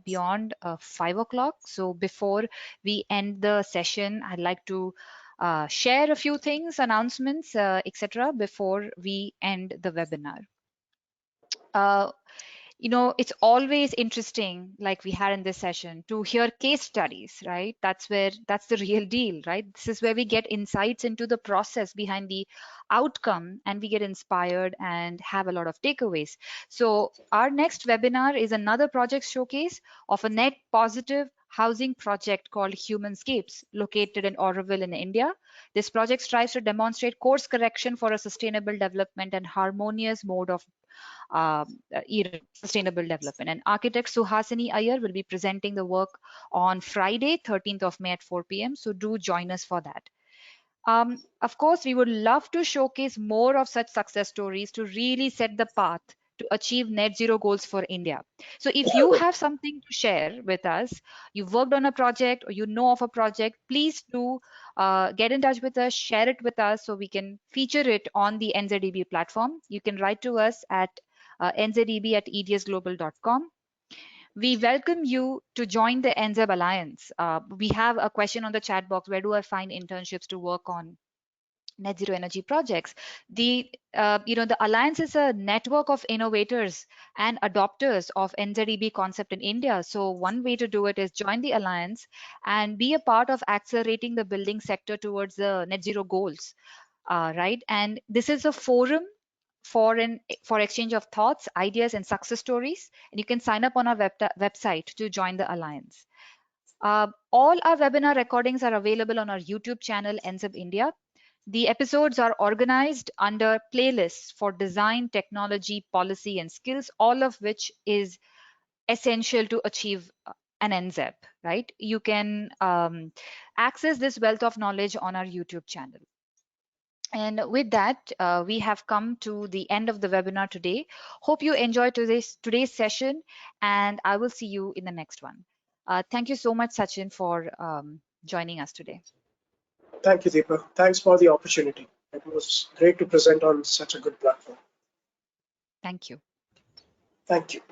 beyond 5 o'clock. So before we end the session, I'd like to share a few things, announcements, etc. before we end the webinar. Uh, it's always interesting, like we had in this session, to hear case studies, right? That's the real deal, right? This is where we get insights into the process behind the outcome, and we get inspired and have a lot of takeaways. So our next webinar is another project showcase of a net positive housing project called Humanscapes, located in Auroville in India. This project strives to demonstrate course correction for a sustainable development and harmonious mode of sustainable development. And architect Suhasini Iyer will be presenting the work on Friday, 13th of May at 4 p.m. So do join us for that. Of course, we would love to showcase more of such success stories to really set the path to achieve net zero goals for India. So if you have something to share with us, you've worked on a project or you know of a project, please do get in touch with us, share it with us so we can feature it on the NZEB platform. You can write to us at nzeb@edsglobal.com. We welcome you to join the NZEB Alliance. We have a question on the chat box: where do I find internships to work on net zero energy projects? The alliance is a network of innovators and adopters of NZEB concept in India. So one way to do it is join the alliance and be a part of accelerating the building sector towards the net zero goals, right? And this is a forum for exchange of thoughts, ideas, and success stories. And you can sign up on our website to join the alliance. All our webinar recordings are available on our YouTube channel, NZEB India. The episodes are organized under playlists for design, technology, policy, and skills, all of which is essential to achieve an NZEB, right? You can access this wealth of knowledge on our YouTube channel. And with that, we have come to the end of the webinar today. Hope you enjoyed today's session, and I will see you in the next one. Thank you so much, Sachin, for joining us today. Thank you, Deepa. Thanks for the opportunity. It was great to present on such a good platform. Thank you. Thank you.